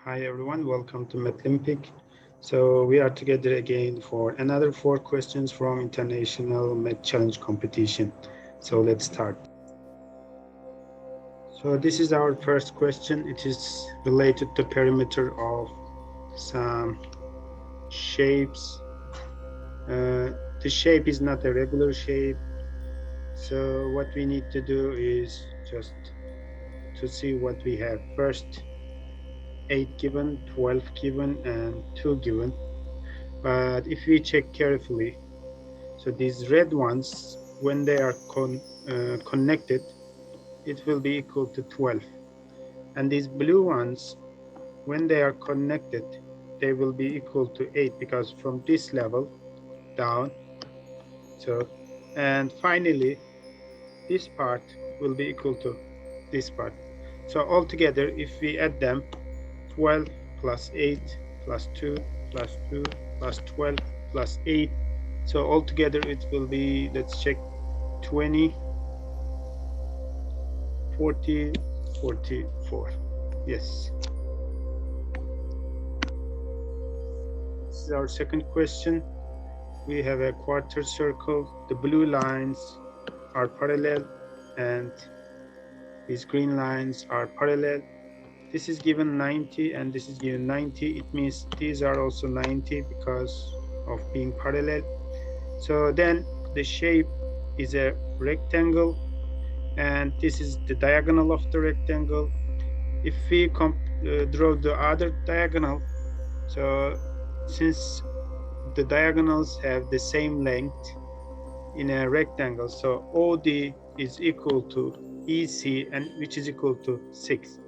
Hi everyone, welcome to thlympic. So we are together again for another 4 questions from International Math Challenge competition. So let's start. So this is our first question. It is related to perimeter of some shapes. The shape is not a regular shape. So what we need to do is just to see what we have. First, 8 given, 12 given, and 2 given. But if we check carefully, so these red ones, when they are connected, it will be equal to 12. And these blue ones, when they are connected, they will be equal to 8 because from this level down. So, and finally, this part will be equal to this part. So altogether, if we add them, 12 plus 8 plus 2 plus 2 plus 12 plus 8. So altogether it will be, let's check, 20, 40, 44. Yes. This is our second question. We have a quarter circle. The blue lines are parallel and these green lines are parallel. This is given 90 and this is given 90. It means these are also 90 because of being parallel. So then the shape is a rectangle and this is the diagonal of the rectangle. If we draw the other diagonal, so since the diagonals have the same length in a rectangle, so OD is equal to EC, and which is equal to 6.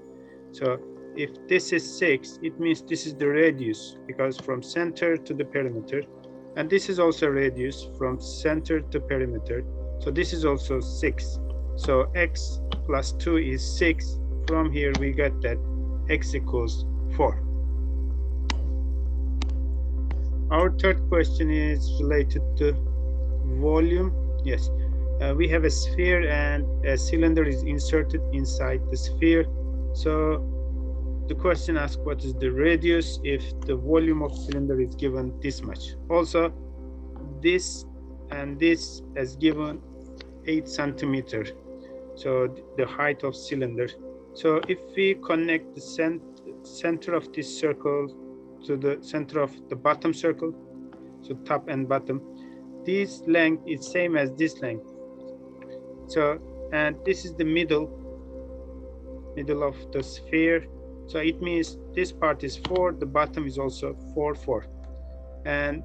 So if this is 6, it means this is the radius because from center to the perimeter, and this is also radius from center to perimeter. So this is also 6. So x plus 2 is 6. From here we get that x equals 4. Our third question is related to volume. Yes, we have a sphere and a cylinder is inserted inside the sphere. So the question asks what is the radius if the volume of cylinder is given this much. Also, this and this is given 8 centimeter. So the height of cylinder. So if we connect the center of this circle to the center of the bottom circle, so top and bottom, this length is same as this length. So, and this is the middle of the sphere. So it means this part is 4, the bottom is also 4, 4. And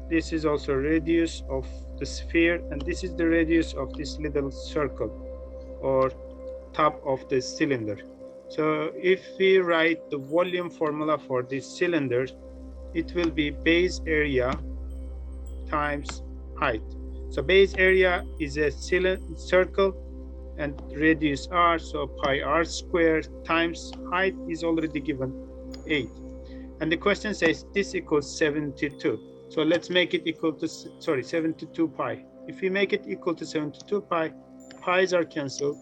this is also radius of the sphere, and this is the radius of this little circle or top of the cylinder. So if we write the volume formula for this cylinder, it will be base area times height. So base area is a circle and radius r, so pi r squared times height is already given 8. And the question says this equals 72. So let's make it equal to, 72 pi. If we make it equal to 72 pi, pi's are cancelled.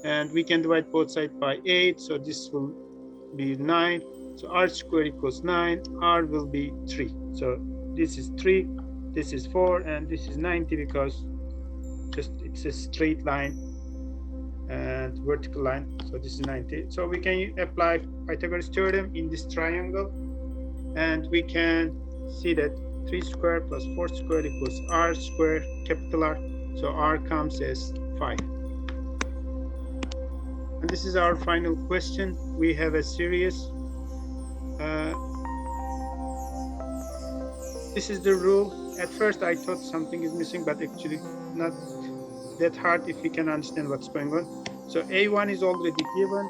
And we can divide both sides by 8. So this will be 9. So r squared equals 9. R will be 3. So this is 3, this is 4, and this is 90 because just it's a straight line and vertical line. So this is 90. So we can apply Pythagoras theorem in this triangle, and we can see that 3 squared plus 4 squared equals r squared, capital R. So r comes as 5. And this is our final question. We have a series. This is the rule. At first I thought something is missing, but actually not that hard if we can understand what's going on. So A1 is already given.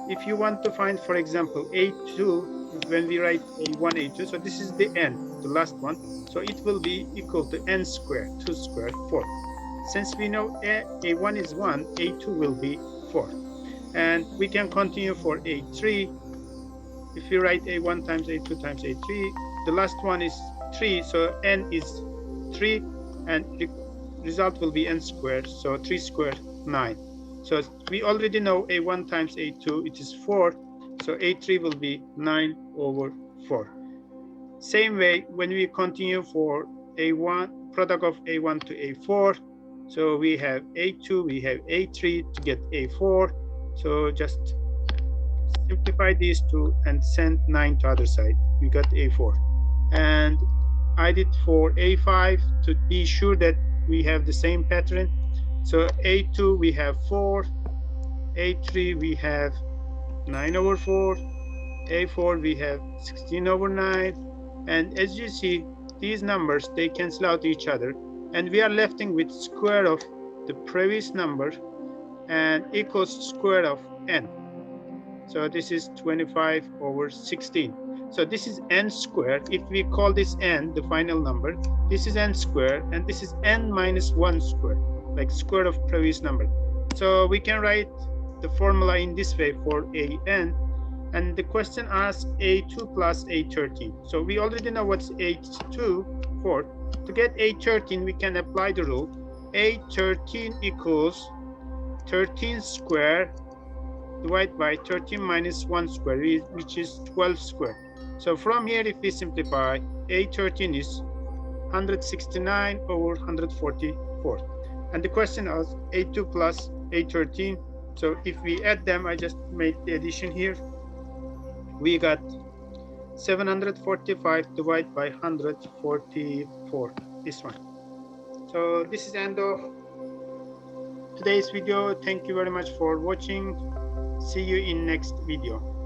If you want to find, for example, A2, when we write A1, A2, so this is the n, the last one. So it will be equal to n squared, 2 squared, 4. Since we know A1 is 1, A2 will be 4. And we can continue for A3. If we write A1 times A2 times A3, the last one is 3, so n is 3, and the result will be n squared, so 3 squared, 9. So we already know A1 times A2, it is 4. So A3 will be 9 over 4. Same way, when we continue for A1, product of A1 to A4, so we have A2, we have A3 to get A4. So just simplify these two and send 9 to other side. We got A4. And I did for A5 to be sure that we have the same pattern. So A2 we have 4, A3 we have 9 over 4, A4 we have 16 over 9. And as you see, these numbers, they cancel out each other. And we are left with square of the previous number and equals square of n. So this is 25 over 16. So this is n squared. If we call this n, the final number, this is n squared, and this is n minus 1 squared, like square of previous number. So we can write the formula in this way for an. And the question asks A2 plus A13. So we already know what's A2 for. To get A13, we can apply the rule. A13 equals 13 squared divided by 13 minus 1 squared, which is 12 squared. So from here, if we simplify, A13 is 169 over 144. And the question is A2 plus A13. So if we add them, I just made the addition here. We got 745 divided by 144, this one. So this is the end of today's video. Thank you very much for watching. See you in next video.